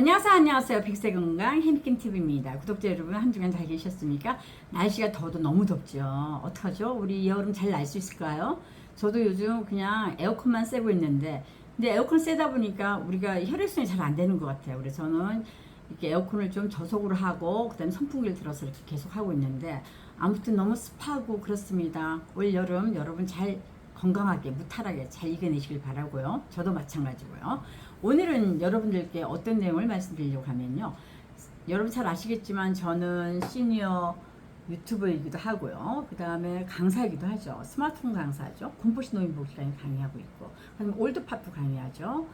안녕하세요. 백색건강 해미킴TV입니다. 구독자 여러분, 한 주간 잘 계셨습니까? 날씨가 더워도 너무 덥죠. 어떡하죠? 우리 여름 잘 날 수 있을까요? 저도 요즘 그냥 에어컨만 쐬고 있는데, 근데 에어컨 쐬다 보니까 우리가 혈액순환이 잘 안 되는 것 같아요. 그래서 저는 이렇게 에어컨을 좀 저속으로 하고, 그 다음에 선풍기를 들어서 이렇게 계속 하고 있는데, 아무튼 너무 습하고 그렇습니다. 올 여름 여러분 잘 건강하게 무탈하게 잘 이겨내시길 바라고요. 저도 마찬가지고요. 오늘은 여러분들께 어떤 내용을 말씀드리려고 하면요. 여러분 잘 아시겠지만 저는 시니어 유튜버이기도 하고요. 그 다음에 강사이기도 하죠. 스마트폰 강사죠. 공포시 노인복지관에 강의하고 있고, 그다음에 올드파프 강의하죠.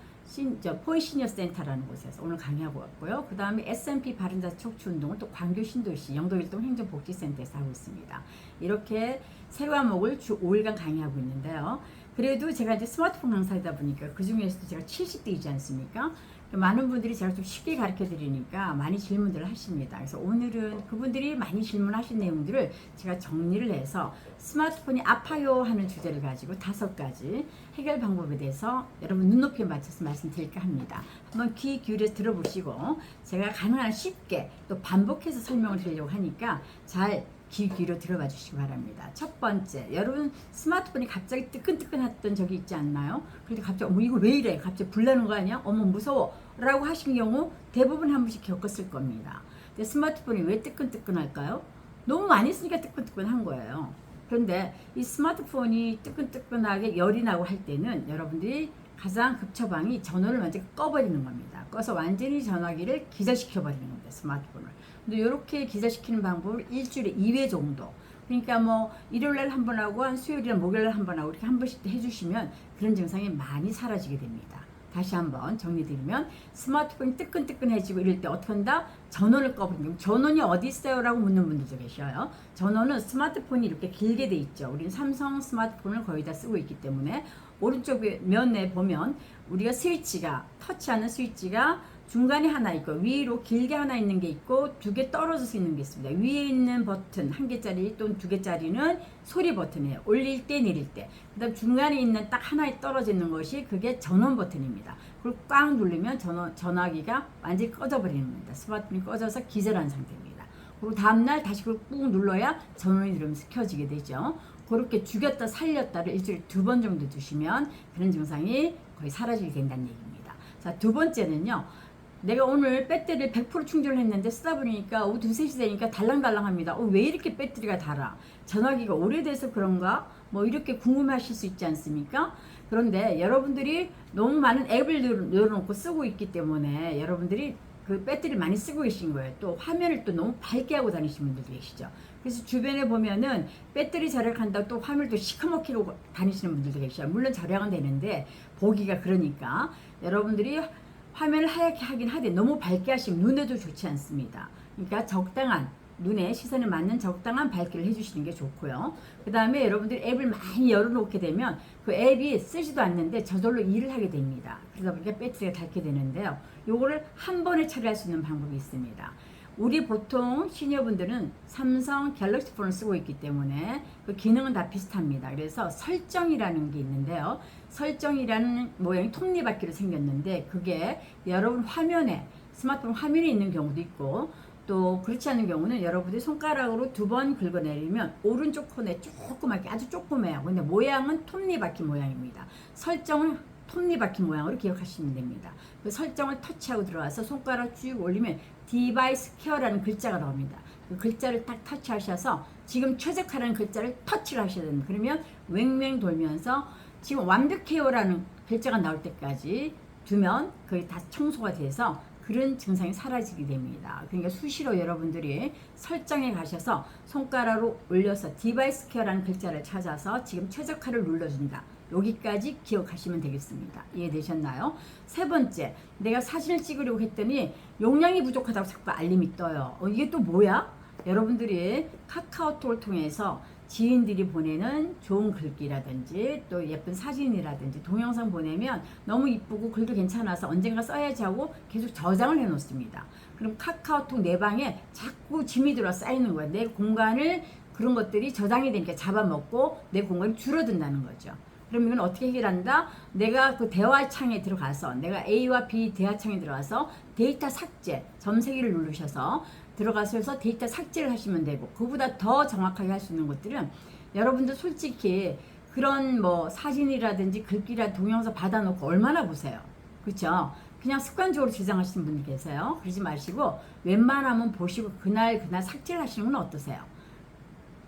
포이 시니어 센터라는 곳에서 오늘 강의하고 왔고요. 그 다음에 S&P 바른자 척추운동을 또 광교 신도시 영도일동 행정복지센터에서 하고 있습니다. 이렇게 세 과목을 주 5일간 강의하고 있는데요. 그래도 제가 이제 스마트폰 강사이다 보니까 그 중에서도 제가 70대이지 않습니까? 많은 분들이 제가 좀 쉽게 가르쳐 드리니까 많이 질문들을 하십니다. 그래서 오늘은 그분들이 많이 질문하신 내용들을 제가 정리를 해서 스마트폰이 아파요 하는 주제를 가지고 5가지 해결 방법에 대해서 여러분 눈높이에 맞춰서 말씀드릴까 합니다. 한번 귀 기울여서 들어보시고 제가 가능한 쉽게 또 반복해서 설명을 드리려고 하니까 잘 귀 귀로 들어봐 주시기 바랍니다. 첫 번째, 여러분 스마트폰이 갑자기 뜨끈뜨끈했던 적이 있지 않나요? 그런데 갑자기 이거 왜 이래? 갑자기 불나는 거 아니야? 어머 무서워 라고 하신 경우 대부분 한 번씩 겪었을 겁니다. 근데 스마트폰이 왜 뜨끈뜨끈할까요? 너무 많이 쓰니까 뜨끈뜨끈한 거예요. 그런데 이 스마트폰이 뜨끈뜨끈하게 열이 나고 할 때는 여러분들이 가장 급처방이 전원을 완전히 꺼버리는 겁니다. 꺼서 완전히 전화기를 기절시켜 버리는 겁니다. 스마트폰을. 근데 이렇게 기절시키는 방법을 일주일에 2회 정도. 그러니까 뭐 일요일날 한 번 하고 한 수요일이나 목요일날 한 번 하고 이렇게 한 번씩 해주시면 그런 증상이 많이 사라지게 됩니다. 다시 한번 정리드리면 스마트폰이 뜨끈뜨끈해지고 이럴 때 어떻게 한다? 전원을 꺼버리는. 전원이 어디 있어요? 라고 묻는 분들도 계셔요. 전원은 스마트폰이 이렇게 길게 돼 있죠. 우리는 삼성 스마트폰을 거의 다 쓰고 있기 때문에 오른쪽 면에 보면 우리가 스위치가 터치하는 스위치가 중간에 하나 있고 위로 길게 하나 있는 게 있고 2개 떨어져서 있는 게 있습니다. 위에 있는 버튼 1개짜리 또는 2개짜리는 소리 버튼이에요. 올릴 때 내릴 때. 그 다음 중간에 있는 딱 하나에 떨어져 있는 것이 그게 전원 버튼입니다. 그걸 꽉 누르면 전화기가 완전히 꺼져 버리는 겁니다. 스마트폰이 꺼져서 기절한 상태입니다. 그리고 다음날 다시 그걸 꾹 눌러야 전원이 들어오면서 켜지게 되죠. 그렇게 죽였다 살렸다를 일주일에 2번 정도 두시면 그런 증상이 거의 사라지게 된다는 얘기입니다. 자, 두 번째는요. 내가 오늘 배터리를 100% 충전을 했는데 쓰다 보니까 오후 2, 3시 되니까 달랑달랑합니다. 왜 이렇게 배터리가 달아? 전화기가 오래돼서 그런가? 뭐 이렇게 궁금하실 수 있지 않습니까? 그런데 여러분들이 너무 많은 앱을 늘어놓고 쓰고 있기 때문에 여러분들이 그 배터리를 많이 쓰고 계신 거예요. 또 화면을 또 너무 밝게 하고 다니시는 분들도 계시죠. 그래서 주변에 보면은 배터리 절약한다고 또 화면을 또 시커멓게 하고 다니시는 분들도 계셔요. 물론 절약은 되는데 보기가 그러니까 여러분들이 화면을 하얗게 하긴 하되 너무 밝게 하시면 눈에도 좋지 않습니다. 그러니까 적당한 눈에 시선에 맞는 적당한 밝기를 해주시는 게 좋고요. 그 다음에 여러분들이 앱을 많이 열어놓게 되면 그 앱이 쓰지도 않는데 저절로 일을 하게 됩니다. 그러다 보니까 배터리가 닳게 되는데요. 요거를 한 번에 처리할 수 있는 방법이 있습니다. 우리 보통 시니어분들은 삼성 갤럭시 폰을 쓰고 있기 때문에 그 기능은 다 비슷합니다. 그래서 설정이라는 게 있는데요. 설정이라는 모양이 톱니바퀴로 생겼는데 그게 여러분 화면에 스마트폰 화면에 있는 경우도 있고 또 그렇지 않은 경우는 여러분들이 손가락으로 2번 긁어내리면 오른쪽 코너에 조그맣게 아주 조그매요. 근데 모양은 톱니바퀴 모양입니다. 설정은 톱니바퀴 모양으로 기억하시면 됩니다. 그 설정을 터치하고 들어와서 손가락 쭉 올리면 디바이스 케어라는 글자가 나옵니다. 그 글자를 딱 터치하셔서 지금 최적화라는 글자를 터치를 하셔야 됩니다. 그러면 왱왱 돌면서 지금 완벽해요라는 글자가 나올 때까지 두면 거의 다 청소가 돼서 그런 증상이 사라지게 됩니다. 그러니까 수시로 여러분들이 설정에 가셔서 손가락으로 올려서 디바이스 케어라는 글자를 찾아서 지금 최적화를 눌러준다. 여기까지 기억하시면 되겠습니다. 이해되셨나요? 세 번째, 내가 사진을 찍으려고 했더니 용량이 부족하다고 자꾸 알림이 떠요. 이게 또 뭐야? 여러분들이 카카오톡을 통해서 지인들이 보내는 좋은 글귀라든지 또 예쁜 사진이라든지 동영상 보내면 너무 이쁘고 글도 괜찮아서 언젠가 써야지 하고 계속 저장을 해 놓습니다. 그럼 카카오톡 내 방에 자꾸 짐이 들어 쌓이는 거야. 내 공간을 그런 것들이 저장이 되니까 잡아먹고 내 공간이 줄어든다는 거죠. 그럼 이건 어떻게 해결한다? 내가 그 대화창에 들어가서 내가 A와 B 대화창에 들어가서 데이터 삭제 점 3개를 누르셔서 들어가셔서 데이터 삭제를 하시면 되고, 그보다 더 정확하게 할 수 있는 것들은 여러분들 솔직히 그런 뭐 사진이라든지 글귀라 동영상 받아놓고 얼마나 보세요. 그렇죠? 그냥 습관적으로 저장하시는 분들 계세요. 그러지 마시고 웬만하면 보시고 그날 삭제를 하시는 건 어떠세요?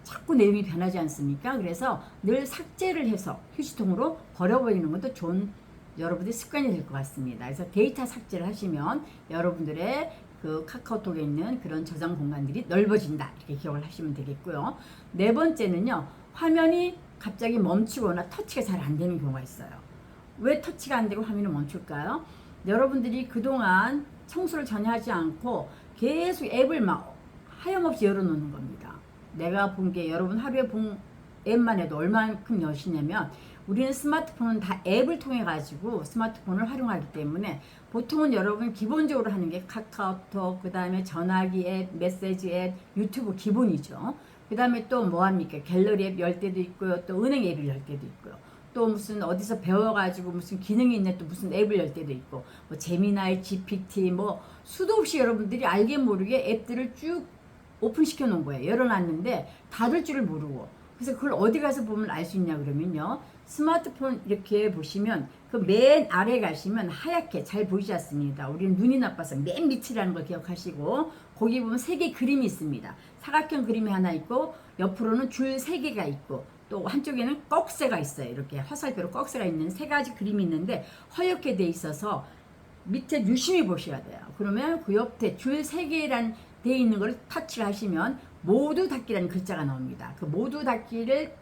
자꾸 내용이 변하지 않습니까? 그래서 늘 삭제를 해서 휴지통으로 버려버리는 것도 좋은 여러분들의 습관이 될 것 같습니다. 그래서 데이터 삭제를 하시면 여러분들의 그 카카오톡에 있는 그런 저장 공간들이 넓어진다, 이렇게 기억을 하시면 되겠고요. 네 번째는요, 화면이 갑자기 멈추거나 터치가 잘 안 되는 경우가 있어요. 왜 터치가 안 되고 화면이 멈출까요? 여러분들이 그동안 청소를 전혀 하지 않고 계속 앱을 막 하염없이 열어놓는 겁니다. 내가 본 게 여러분 하루에 본 앱만 해도 얼마만큼 여시냐면, 우리는 스마트폰은 다 앱을 통해 가지고 스마트폰을 활용하기 때문에 보통은 여러분 기본적으로 하는 게 카카오톡, 그 다음에 전화기 앱, 메시지 앱, 유튜브 기본이죠. 그 다음에 또 뭐합니까? 갤러리 앱 열 때도 있고요. 또 은행 앱을 열 때도 있고요. 또 무슨 어디서 배워가지고 무슨 기능이 있네, 또 무슨 앱을 열 때도 있고, 뭐 제미나이, GPT, 뭐 수도 없이 여러분들이 알게 모르게 앱들을 쭉 오픈시켜 놓은 거예요. 열어놨는데 닫을 줄을 모르고. 그래서 그걸 어디 가서 보면 알 수 있냐 그러면요, 스마트폰 이렇게 보시면 그 맨 아래 가시면 하얗게 잘 보이지 않습니다. 우리는 눈이 나빠서 맨 밑이라는 걸 기억하시고, 거기 보면 3개 그림이 있습니다. 사각형 그림이 하나 있고, 옆으로는 줄 3개가 있고, 또 한쪽에는 꺽쇠가 있어요. 이렇게 화살표로 꺽쇠가 있는 3가지 그림이 있는데 허옇게 돼 있어서 밑에 유심히 보셔야 돼요. 그러면 그 옆에 줄 3개란 돼 있는 걸 터치를 하시면 모두 닫기라는 글자가 나옵니다. 그 모두 닫기를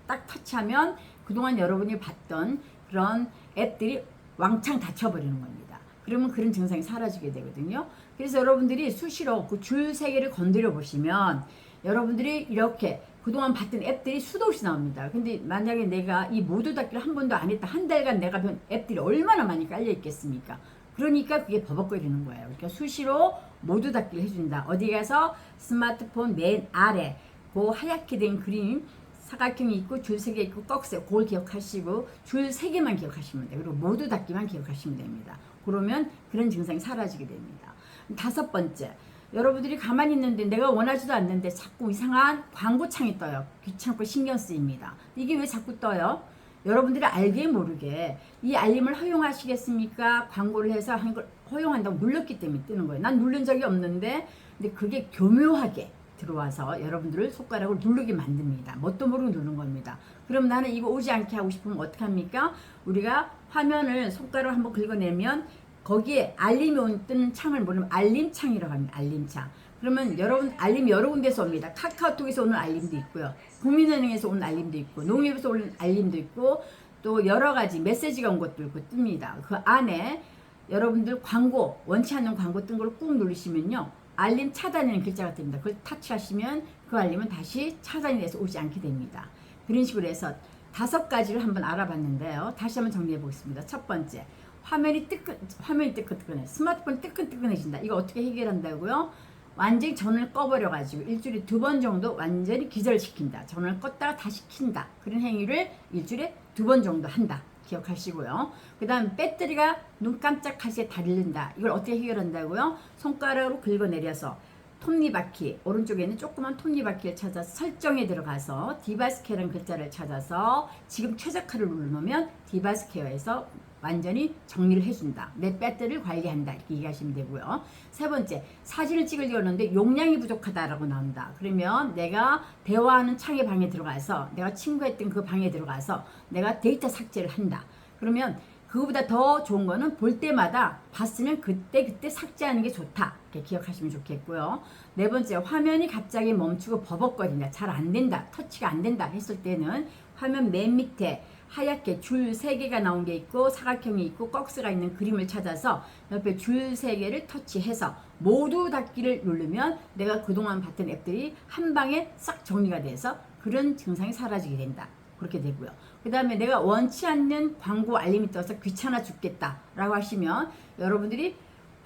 딱 터치하면 그동안 여러분이 봤던 그런 앱들이 왕창 닫혀버리는 겁니다. 그러면 그런 증상이 사라지게 되거든요. 그래서 여러분들이 수시로 그 줄 3개를 건드려 보시면 여러분들이 이렇게 그동안 봤던 앱들이 수도 없이 나옵니다. 근데 만약에 내가 이 모두 닫기를 한 번도 안 했다, 한 달간 내가 본 앱들이 얼마나 많이 깔려 있겠습니까? 그러니까 그게 버벅거리는 거예요. 그러니까 수시로 모두 닫기를 해준다. 어디 가서 스마트폰 맨 아래 그 하얗게 된 그림 사각형이 있고 줄 3개 있고 꺽쇠, 그걸 기억하시고 줄 3개만 기억하시면 돼요. 그리고 모두 닫기만 기억하시면 됩니다. 그러면 그런 증상이 사라지게 됩니다. 5번째, 여러분들이 가만히 있는데 내가 원하지도 않는데 자꾸 이상한 광고창이 떠요. 귀찮고 신경 쓰입니다. 이게 왜 자꾸 떠요? 여러분들이 알게 모르게 이 알림을 허용하시겠습니까? 광고를 해서 한 걸 허용한다고 눌렀기 때문에 뜨는 거예요. 난 누른 적이 없는데, 근데 그게 교묘하게 들어와서 여러분들을 손가락을 누르게 만듭니다. 뭣도 모르고 누른 겁니다. 그럼 나는 이거 오지 않게 하고 싶으면 어떻게 합니까? 우리가 화면을 손가락을 한번 긁어내면 거기에 알림이 뜨는 창을 뭐냐면 알림창이라고 합니다. 알림창. 그러면 여러분 알림이 여러 군데서 옵니다. 카카오톡에서 오는 알림도 있고요. 국민은행에서 오는 알림도 있고, 농협에서 오는 알림도 있고, 또 여러 가지 메시지가 온 것도 있고 뜹니다. 그 안에 여러분들 광고, 원치 않는 광고 뜬 걸 꾹 누르시면요, 알림 차단이라는 글자가 뜹니다. 그걸 터치하시면 그 알림은 다시 차단이 돼서 오지 않게 됩니다. 그런 식으로 해서 5가지를 한번 알아봤는데요. 다시 한번 정리해 보겠습니다. 첫 번째, 화면이 뜨끈뜨끈해. 스마트폰이 뜨끈뜨끈해진다. 이거 어떻게 해결한다고요? 완전히 전원을 꺼버려 가지고 일주일에 2번 정도 완전히 기절시킨다. 전원을 껐다가 다시 킨다. 그런 행위를 일주일에 2번 정도 한다. 기억하시고요. 그 다음 배터리가 눈 깜짝할 새 닳는다. 이걸 어떻게 해결한다고요? 손가락으로 긁어내려서 톱니바퀴, 오른쪽에 있는 조그만 톱니바퀴를 찾아서 설정에 들어가서 디바이스 케어라는 글자를 찾아서 지금 최적화를 누르면 디바이스 케어에서 완전히 정리를 해준다. 내 배터리를 관리한다. 이렇게 얘기하시면 되고요. 3번째, 사진을 찍으려고 하는데 용량이 부족하다라고 나온다. 그러면 내가 대화하는 창의 방에 들어가서 내가 친구했던 그 방에 들어가서 내가 데이터 삭제를 한다. 그러면 그거보다 더 좋은 거는 볼 때마다 봤으면 그때 삭제하는 게 좋다. 이렇게 기억하시면 좋겠고요. 4번째, 화면이 갑자기 멈추고 버벅거린다. 잘 안 된다. 터치가 안 된다 했을 때는 화면 맨 밑에 하얗게 줄 3개가 나온 게 있고 사각형이 있고 꺽쇠가 있는 그림을 찾아서 옆에 줄 3개를 터치해서 모두 닫기를 누르면 내가 그동안 봤던 앱들이 한 방에 싹 정리가 돼서 그런 증상이 사라지게 된다. 그렇게 되고요. 그 다음에 내가 원치 않는 광고 알림이 떠서 귀찮아 죽겠다 라고 하시면 여러분들이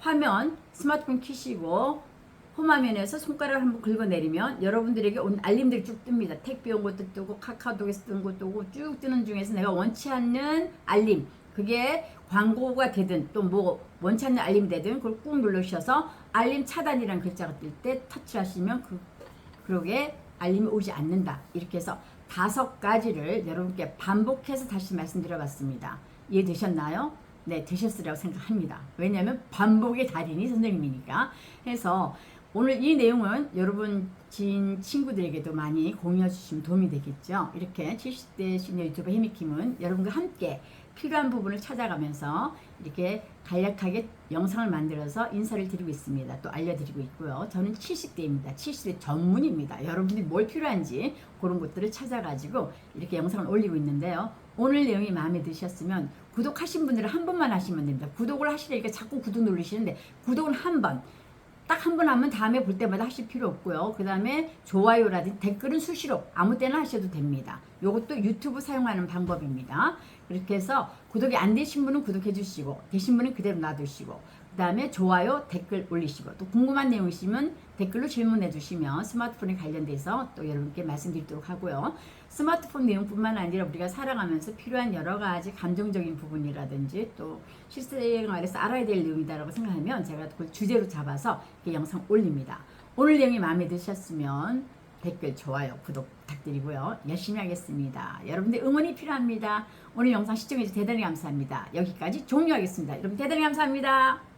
화면 스마트폰 켜시고 홈화면에서 손가락을 한번 긁어내리면 여러분들에게 온 알림들이 쭉 뜹니다. 택배 온 것도 뜨고 카카오톡에서 뜨는 것도 뜨고 쭉 뜨는 중에서 내가 원치 않는 알림, 그게 광고가 되든 또 뭐 원치 않는 알림이 되든 그걸 꾹 누르셔서 알림 차단이라는 글자가 뜰 때 터치하시면 그러게 알림이 오지 않는다. 이렇게 해서 5가지를 여러분께 반복해서 다시 말씀드려봤습니다. 이해되셨나요? 네, 되셨으리라고 생각합니다. 왜냐하면 반복의 달인이 선생님이니까. 해서 오늘 이 내용은 여러분 지인 친구들에게도 많이 공유해 주시면 도움이 되겠죠. 이렇게 70대 시니어 유튜버 해미킴은 여러분과 함께 필요한 부분을 찾아가면서 이렇게 간략하게 영상을 만들어서 인사를 드리고 있습니다. 또 알려드리고 있고요. 저는 70대입니다. 70대 전문입니다. 여러분들이 뭘 필요한지 그런 것들을 찾아가지고 이렇게 영상을 올리고 있는데요. 오늘 내용이 마음에 드셨으면 구독하신 분들은 한 번만 하시면 됩니다. 구독을 하시려니까 자꾸 구독 누르시는데 구독은 한 번. 딱 한 번 하면 다음에 볼 때마다 하실 필요 없고요. 그 다음에 좋아요라든지 댓글은 수시로 아무 때나 하셔도 됩니다. 이것도 유튜브 사용하는 방법입니다. 그렇게 해서 구독이 안 되신 분은 구독해 주시고 되신 분은 그대로 놔두시고 그 다음에 좋아요, 댓글 올리시고 또 궁금한 내용 있으면 댓글로 질문해 주시면 스마트폰에 관련돼서 또 여러분께 말씀드리도록 하고요. 스마트폰 내용뿐만 아니라 우리가 살아가면서 필요한 여러 가지 감정적인 부분이라든지 또 실생활에서 알아야 될 내용이다라고 생각하면 제가 그걸 주제로 잡아서 이렇게 영상 올립니다. 오늘 내용이 마음에 드셨으면 댓글, 좋아요, 구독 부탁드리고요. 열심히 하겠습니다. 여러분들 응원이 필요합니다. 오늘 영상 시청해주셔서 대단히 감사합니다. 여기까지 종료하겠습니다. 여러분 대단히 감사합니다.